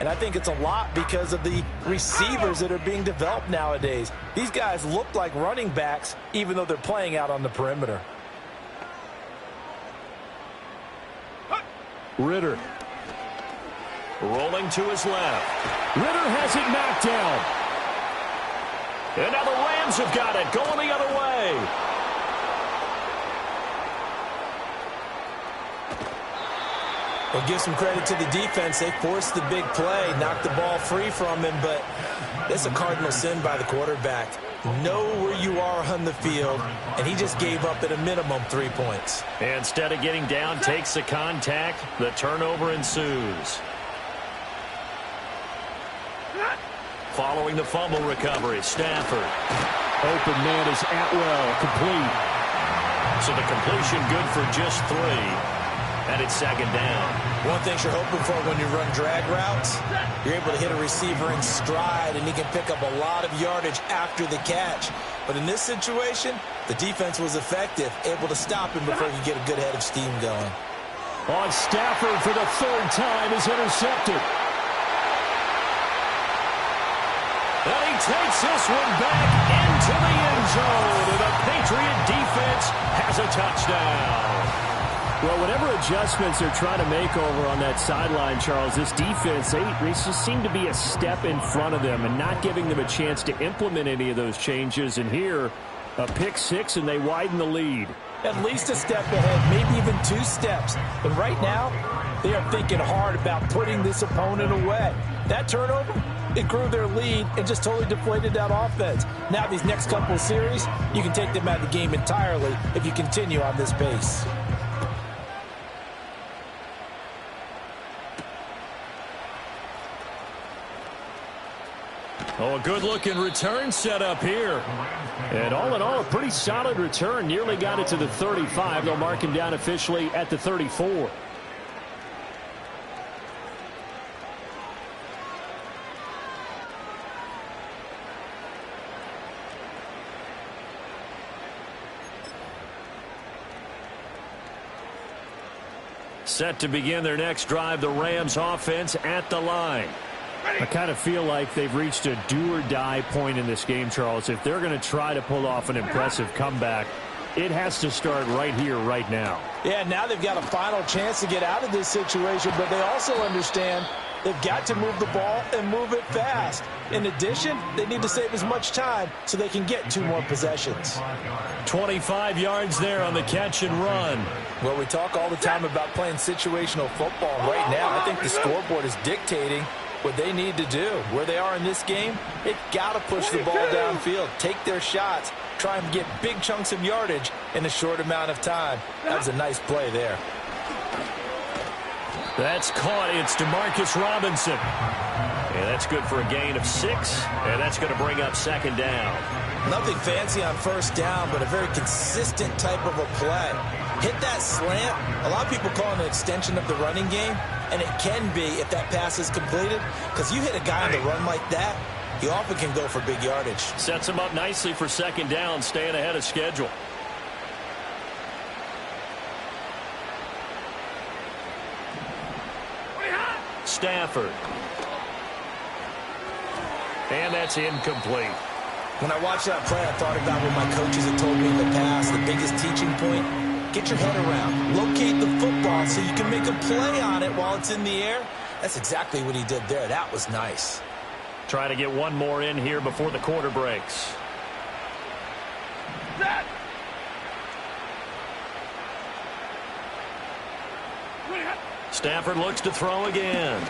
And I think it's a lot because of the receivers that are being developed nowadays. These guys look like running backs even though they're playing out on the perimeter. Ritter. Rolling to his left. Ritter has it knocked down. And now the Rams have got it, going the other way. Well, give some credit to the defense. They forced the big play, knocked the ball free from him, but that's a cardinal sin by the quarterback. Know where you are on the field, and he just gave up at a minimum 3 points. Instead of getting down, takes the contact. The turnover ensues. Following the fumble recovery, Stafford. Open man is Atwell, complete. So the completion good for just 3. And it's second down. One thing you're hoping for when you run drag routes, you're able to hit a receiver in stride, and he can pick up a lot of yardage after the catch. But in this situation, the defense was effective, able to stop him before he could get a good head of steam going. On Stafford for the third time is intercepted. And he takes this one back into the end zone. And the Patriot defense has a touchdown. Well, whatever adjustments they're trying to make over on that sideline, Charles, this defense, they just seem to be a step in front of them and not giving them a chance to implement any of those changes. And here, a pick six, and they widen the lead. At least a step ahead, maybe even 2 steps. But right now, they are thinking hard about putting this opponent away. That turnover, it grew their lead and just totally deflated that offense. Now these next couple of series, you can take them out of the game entirely if you continue on this pace. Oh, a good-looking return set up here. And all in all, a pretty solid return. Nearly got it to the 35. They'll mark him down officially at the 34. Set to begin their next drive, the Rams offense at the line. I kind of feel like they've reached a do-or-die point in this game, Charles. If they're going to try to pull off an impressive comeback, it has to start right here, right now. Yeah, now they've got a final chance to get out of this situation, but they also understand they've got to move the ball and move it fast. In addition, they need to save as much time so they can get 2 more possessions. 25 yards there on the catch and run. Well, we talk all the time about playing situational football. Right now, I think the scoreboard is dictating what they need to do. Where they are in this game, they've got to push the ball downfield, take their shots, try and get big chunks of yardage in a short amount of time. That was a nice play there. That's caught. It's DeMarcus Robinson. And that's good for a gain of 6, and that's going to bring up second down. Nothing fancy on first down, but a very consistent type of a play. Hit that slant. A lot of people call it an extension of the running game, and it can be if that pass is completed, because you hit a guy on the run like that, he often can go for big yardage. Sets him up nicely for second down, staying ahead of schedule. Stafford. And that's incomplete. When I watched that play, I thought about what my coaches had told me in the past. The biggest teaching point, get your head around. Locate the football so you can make a play on it while it's in the air. That's exactly what he did there. That was nice. Try to get one more in here before the quarter breaks. Stafford looks to throw again.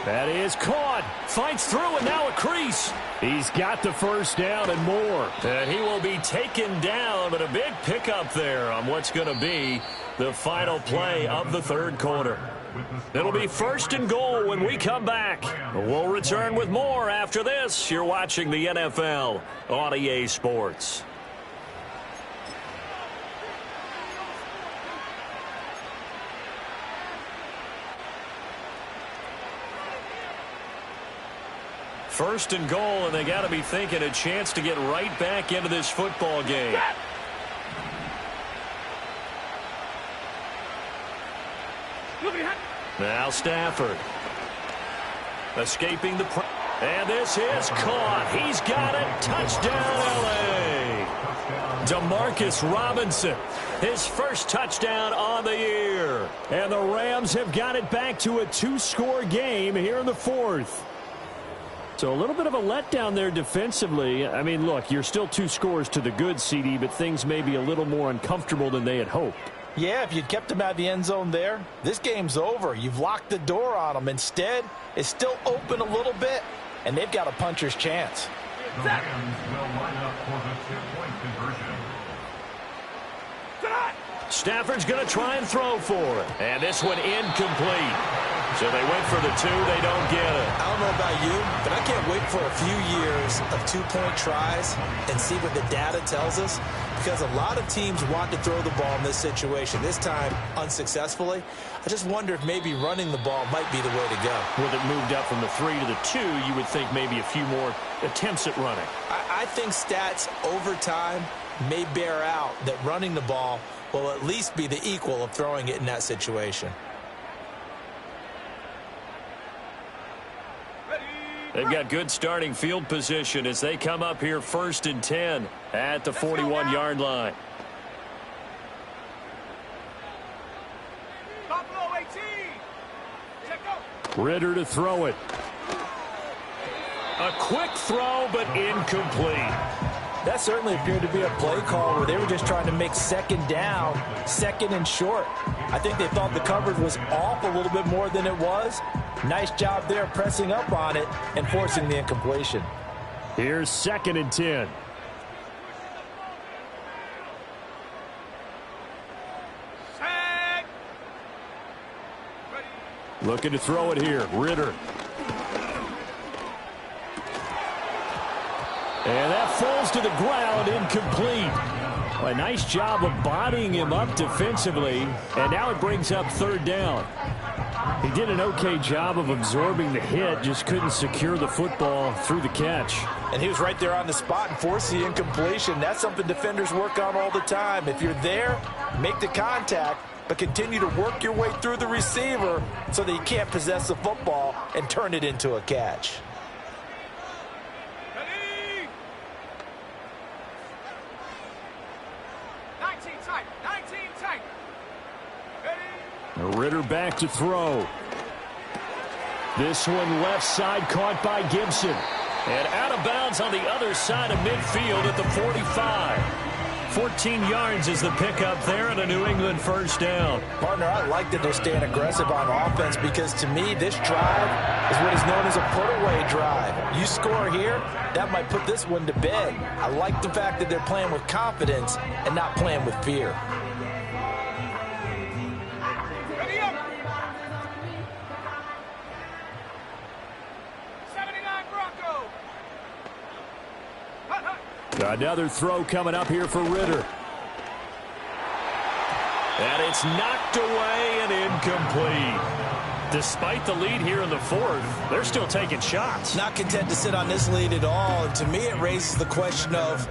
That is caught. Fights through, and now a crease. He's got the first down and more. And he will be taken down, but a big pickup there on what's going to be the final play of the third quarter. It'll be first and goal when we come back. We'll return with more after this. You're watching the NFL on EA Sports. First and goal, and they got to be thinking a chance to get right back into this football game. Now Stafford. Escaping the pressure. And this is caught. He's got it. Touchdown, L.A. DeMarcus Robinson. His first touchdown on the year. And the Rams have got it back to a 2-score game here in the fourth. So a little bit of a letdown there defensively. I mean, look, you're still 2 scores to the good, CD, but things may be a little more uncomfortable than they had hoped. Yeah, if you'd kept them out of the end zone there, this game's over. You've locked the door on them. Instead, it's still open a little bit, and they've got a puncher's chance. The Rams will line up for the 2-point conversion. Stafford's going to try and throw for it. And this one incomplete. So they went for the 2. They don't get it. I don't know about you, but I can't wait for a few years of two-point tries and see what the data tells us, because a lot of teams want to throw the ball in this situation. This time, unsuccessfully. I just wonder if maybe running the ball might be the way to go. With it moved up from the 3 to the 2, you would think maybe a few more attempts at running. I think stats over time may bear out that running the ball will at least be the equal of throwing it in that situation. They've got good starting field position as they come up here 1st and 10 at the 41-yard line. Buffalo 18. Check go. Ritter to throw it. A quick throw, but incomplete. That certainly appeared to be a play call where they were just trying to make 2nd down, 2nd and short. I think they thought the coverage was off a little bit more than it was. Nice job there pressing up on it and forcing the incompletion. Here's 2nd and 10. Set. Looking to throw it here. Ritter. And that falls to the ground, incomplete. A nice job of bodying him up defensively, and now it brings up 3rd down. He did an okay job of absorbing the hit, just couldn't secure the football through the catch. And he was right there on the spot and forced the incompletion. That's something defenders work on all the time. If you're there, make the contact, but continue to work your way through the receiver so that you can't possess the football and turn it into a catch. Ready. 19 tight. 19 tight. Ready. Ritter back to throw. This one left side caught by Gibson. And out of bounds on the other side of midfield at the 45. 14 yards is the pickup there and a New England 1st down. Partner, I like that they're staying aggressive on offense because to me this drive is what is known as a put-away drive. You score here, that might put this one to bed. I like the fact that they're playing with confidence and not playing with fear. Ready up. 79 Bronco. Hut, hut. Another throw coming up here for Ritter. And it's knocked away and incomplete. Despite the lead here in the 4th, they're still taking shots. Not content to sit on this lead at all. And to me, it raises the question of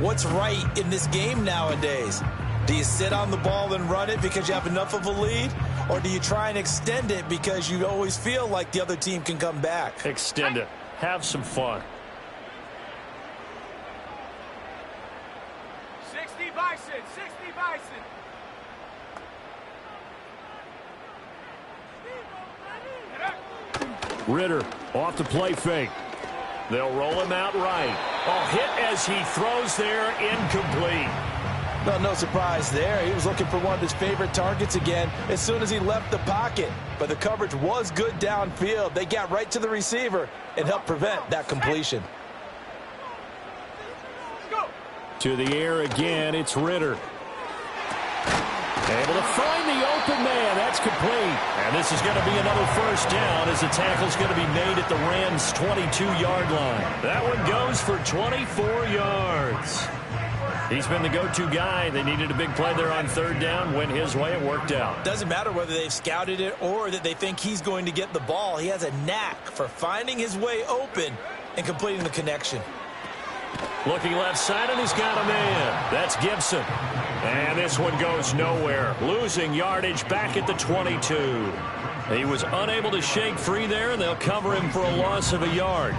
what's right in this game nowadays. Do you sit on the ball and run it because you have enough of a lead? Or do you try and extend it because you always feel like the other team can come back? Extend it. Have some fun. 60 Bison. 60 Bison. Ritter off the play fake. They'll roll him out right. Oh, hit as he throws there, incomplete. Well, no surprise there. He was looking for one of his favorite targets again as soon as he left the pocket. But the coverage was good downfield. They got right to the receiver and helped prevent that completion. To the air again, it's Ritter. Able to find the open man. That's complete. And this is going to be another 1st down as the tackle's going to be made at the Rams' 22-yard line. That one goes for 24 yards. He's been the go-to guy. They needed a big play there on 3rd down. Went his way. It worked out. Doesn't matter whether they've scouted it or that they think he's going to get the ball. He has a knack for finding his way open and completing the connection. Looking left side, and he's got a man. That's Gibson. And this one goes nowhere. Losing yardage back at the 22. He was unable to shake free there, and they'll cover him for a loss of a yard.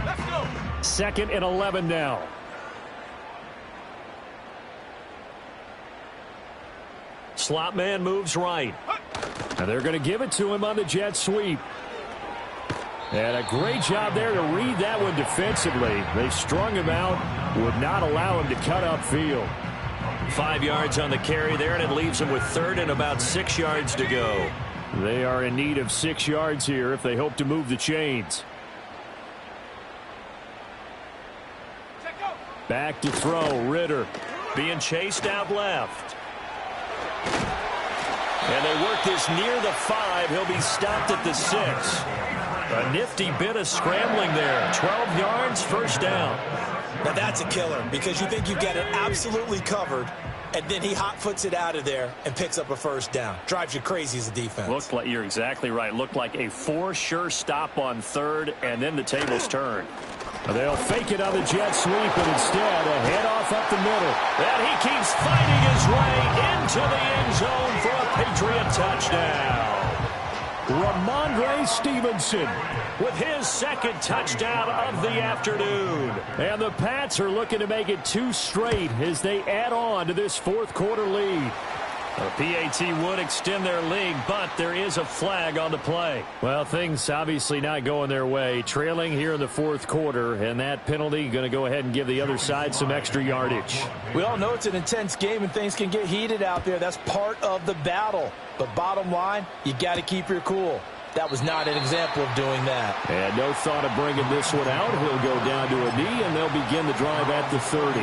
Let's go. 2nd and 11 now. Slot man moves right. And they're going to give it to him on the jet sweep. And a great job there to read that one defensively. They strung him out, would not allow him to cut upfield. 5 yards on the carry there, and it leaves him with 3rd and about 6 yards to go. They are in need of 6 yards here if they hope to move the chains. Back to throw, Ritter. Being chased out left. And they work this near the 5. He'll be stopped at the 6. A nifty bit of scrambling there. 12 yards, first down. Now that's a killer because you think you've got it absolutely covered, and then he hot-foots it out of there and picks up a first down. Drives you crazy as a defense. Looked like, you're exactly right. Looked like a for sure stop on 3rd, and then the tables turn. They'll fake it on the jet sweep, and instead a handoff up the middle. And he keeps fighting his way into the end zone for a Patriot touchdown. Ramondre Stevenson with his 2nd touchdown of the afternoon. And the Pats are looking to make it 2 straight as they add on to this 4th quarter lead. The PAT would extend their lead, but there is a flag on the play. Well, things obviously not going their way. Trailing here in the 4th quarter, and that penalty going to go ahead and give the other side some extra yardage. We all know it's an intense game and things can get heated out there. That's part of the battle. But bottom line, you got to keep your cool. That was not an example of doing that. And no thought of bringing this one out. He'll go down to a knee, and they'll begin the drive at the 30.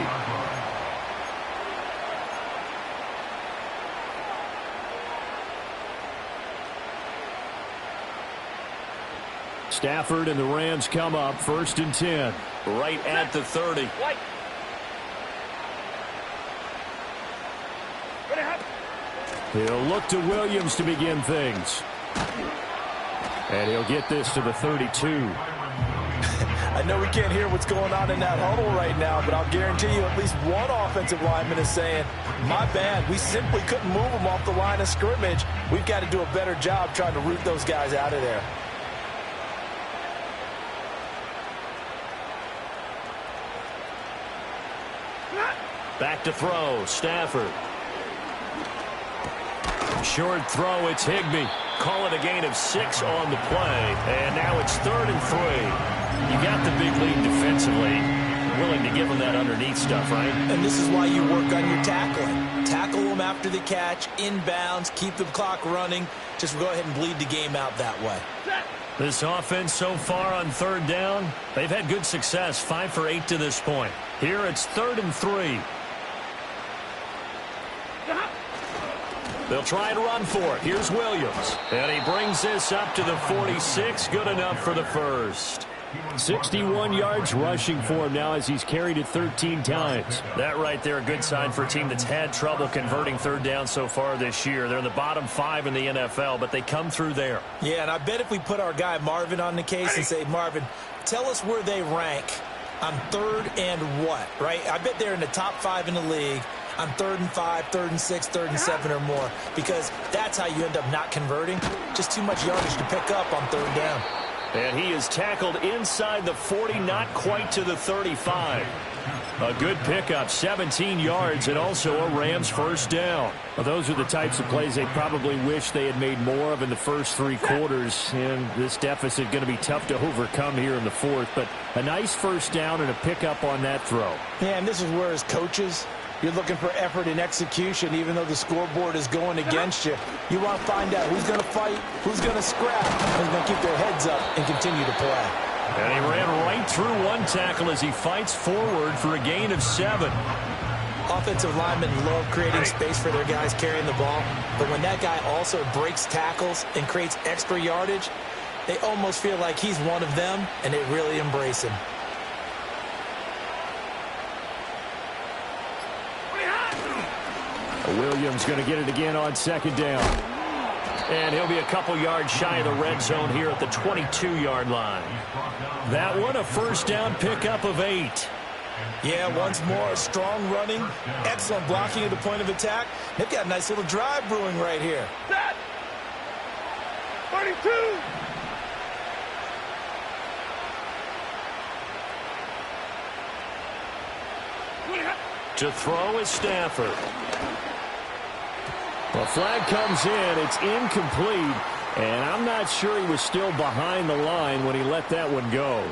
Stafford and the Rams come up 1st and 10. Right at the 30. He'll look to Williams to begin things. And he'll get this to the 32. I know we can't hear what's going on in that huddle right now, but I'll guarantee you at least one offensive lineman is saying, my bad, we simply couldn't move them off the line of scrimmage. We've got to do a better job trying to root those guys out of there. Back to throw, Stafford. Short throw, it's Higbee. Call it a gain of 6 on the play. And now it's 3rd and 3. You got the big lead defensively. Willing to give them that underneath stuff, right? And this is why you work on your tackling. Tackle them after the catch, inbounds, keep the clock running. Just go ahead and bleed the game out that way. This offense so far on 3rd down, they've had good success, 5 for 8 to this point. Here it's 3rd and 3. They'll try and run for it. Here's Williams. And he brings this up to the 46. Good enough for the first. 61 yards rushing for him now as he's carried it 13 times. That right there, a good sign for a team that's had trouble converting 3rd down so far this year. They're in the bottom 5 in the NFL, but they come through there. Yeah, and I bet if we put our guy Marvin on the case and say, Marvin, tell us where they rank on 3rd and what, right? I bet they're in the top 5 in the league on 3rd and 5, 3rd and 6, 3rd and 7 or more, because that's how you end up not converting. Just too much yardage to pick up on 3rd down. And he is tackled inside the 40, not quite to the 35. A good pickup, 17 yards, and also a Rams first down. Well, those are the types of plays they probably wish they had made more of in the first 3 quarters. And this deficit going to be tough to overcome here in the 4th. But a nice first down and a pickup on that throw. Yeah, and this is where as coaches, you're looking for effort and execution, even though the scoreboard is going against you. You want to find out who's going to fight, who's going to scrap, who's going to keep their heads up and continue to play. And he ran right through one tackle as he fights forward for a gain of 7. Offensive linemen love creating space for their guys carrying the ball, but when that guy also breaks tackles and creates extra yardage, they almost feel like he's one of them, and they really embrace him. Williams going to get it again on 2nd down. And he'll be a couple yards shy of the red zone here at the 22-yard line. That one, a first down pickup of 8. Yeah, once more, strong running, excellent blocking at the point of attack. They've got a nice little drive brewing right here. 32. To throw is Stafford. The flag comes in. It's incomplete. And I'm not sure he was still behind the line when he let that one go.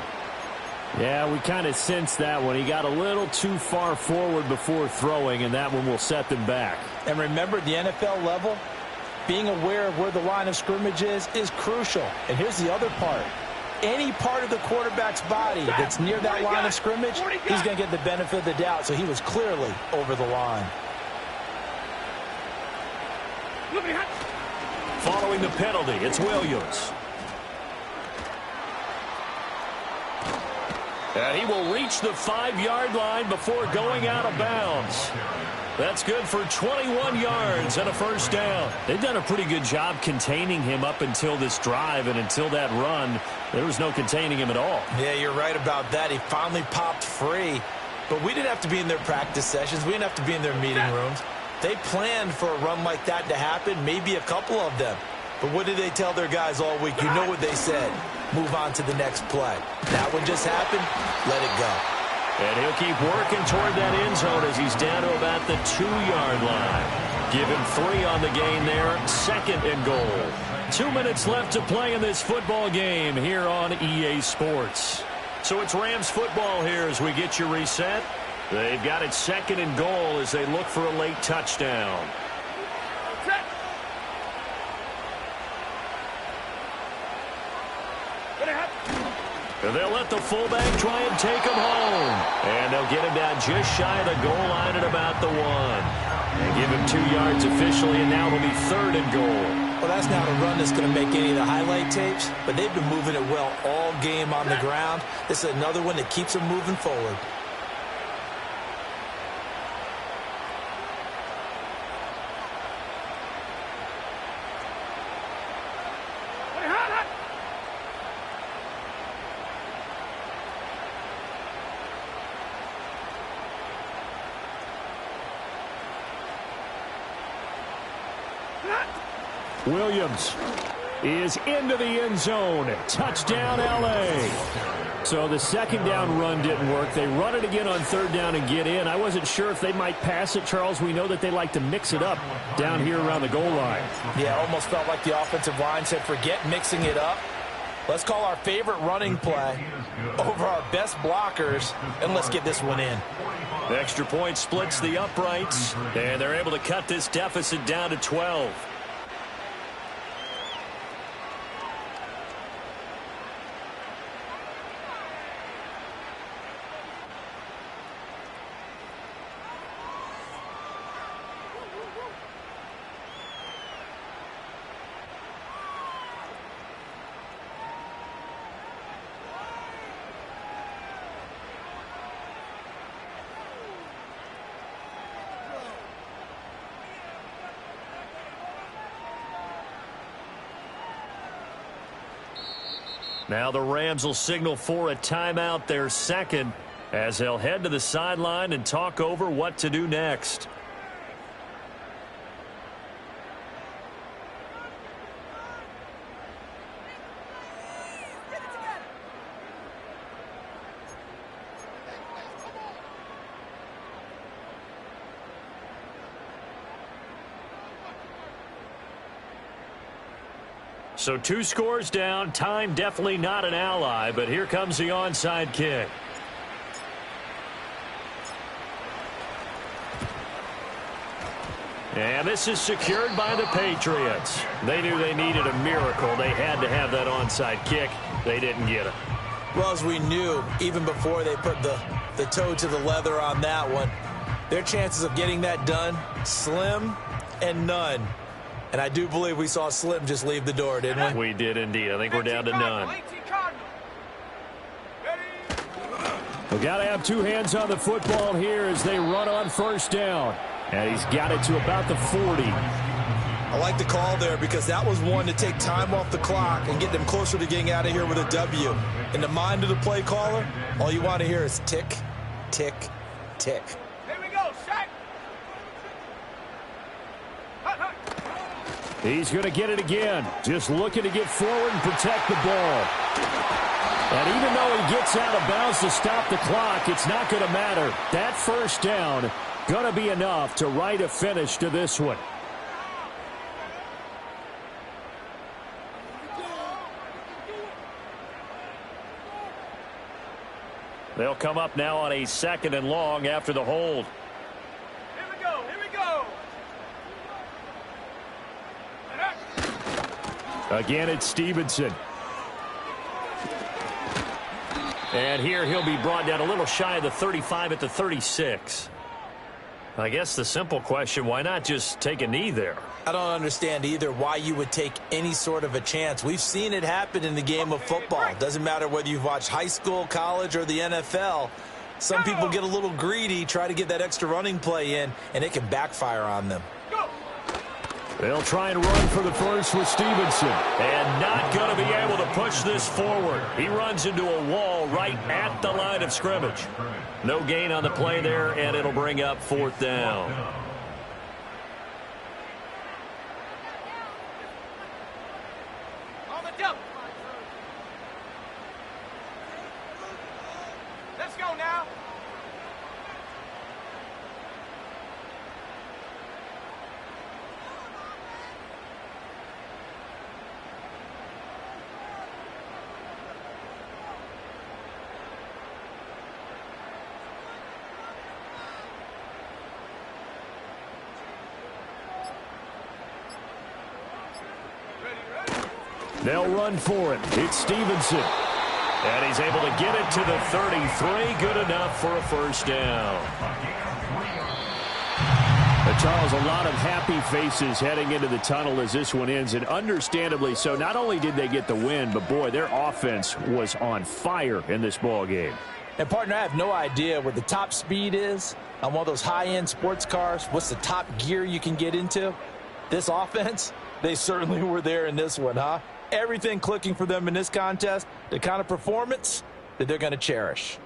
Yeah, we kind of sensed that one. He got a little too far forward before throwing, and that one will set them back. And remember, at the NFL level, being aware of where the line of scrimmage is crucial. And here's the other part. any part of the quarterback's body that's near that line of scrimmage, he's going to get the benefit of the doubt. So he was clearly over the line. Following the penalty, it's Williams. And he will reach the 5-yard line before going out of bounds. That's good for 21 yards and a first down. They've done a pretty good job containing him up until this drive, and until that run, there was no containing him at all. Yeah, you're right about that. He finally popped free. But we didn't have to be in their practice sessions. We didn't have to be in their meeting rooms. They planned for a run like that to happen, maybe a couple of them. But what did they tell their guys all week? You know what they said. Move on to the next play. That one just happened. Let it go. And he'll keep working toward that end zone as he's down to about the 2-yard line. Give him 3 on the gain there. 2nd and goal. 2 minutes left to play in this football game here on EA Sports. So it's Rams football here as we get you reset. They've got it 2nd and goal as they look for a late touchdown. They'll let the fullback try and take him home. And they'll get him down just shy of the goal line at about the 1. And give him 2 yards officially, and now it'll be 3rd and goal. Well, that's not a run that's going to make any of the highlight tapes, but they've been moving it well all game on the ground. This is another one that keeps them moving forward. Williams is into the end zone. Touchdown, L.A. So the 2nd down run didn't work. They run it again on 3rd down and get in. I wasn't sure if they might pass it, Charles. We know that they like to mix it up down here around the goal line. Yeah, almost felt like the offensive line said, forget mixing it up. Let's call our favorite running play over our best blockers, and let's get this one in. The extra point splits the uprights, and they're able to cut this deficit down to 12. Now the Rams will signal for a timeout, their 2nd, as they'll head to the sideline and talk over what to do next. So 2 scores down. Time definitely not an ally, but here comes the onside kick. And this is secured by the Patriots. They knew they needed a miracle. They had to have that onside kick. They didn't get it. Well, as we knew, even before they put the toe to the leather on that one, their chances of getting that done, slim and none. And I do believe we saw Slim just leave the door, didn't we? We did indeed. I think we're down to none. We've got to have 2 hands on the football here as they run on 1st down. And he's got it to about the 40. I like the call there because that was one to take time off the clock and get them closer to getting out of here with a W. In the mind of the play caller, all you want to hear is tick, tick, tick. Here we go, sack. He's going to get it again. Just looking to get forward and protect the ball. And even though he gets out of bounds to stop the clock, it's not going to matter. That 1st down going to be enough to write a finish to this one. They'll come up now on a 2nd and long after the hold. Here we go, here we go. Again, it's Stevenson. And here he'll be brought down a little shy of the 35 at the 36. I guess the simple question, why not just take a knee there? I don't understand either why you would take any sort of a chance. We've seen it happen in the game of football. Doesn't matter whether you've watched high school, college, or the NFL. Some people get a little greedy, try to get that extra running play in, and it can backfire on them. They'll try and run for the first with Stevenson. And not going to be able to push this forward. He runs into a wall right at the line of scrimmage. No gain on the play there, and it'll bring up 4th down. On the double. Let's go now. They'll run for it. It's Stevenson. And he's able to get it to the 33. Good enough for a first down. Charles, a lot of happy faces heading into the tunnel as this one ends, and understandably so. Not only did they get the win, but, boy, their offense was on fire in this ball game. And, partner, I have no idea what the top speed is on one of those high-end sports cars. What's the top gear you can get into? This offense, they certainly were there in this one, huh? Everything clicking for them in this contest, the kind of performance that they're going to cherish.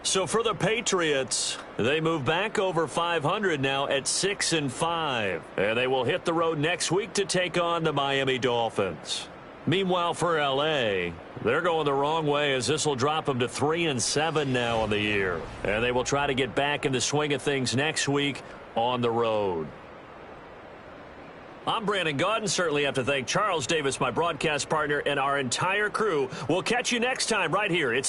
So for the Patriots, they move back over 500 now at 6-5. And they will hit the road next week to take on the Miami Dolphins. Meanwhile, for L.A., they're going the wrong way as this will drop them to 3-7 now on the year. And they will try to get back in the swing of things next week on the road. I'm Brandon Gaudin. Certainly have to thank Charles Davis, my broadcast partner, and our entire crew. We'll catch you next time right here. It's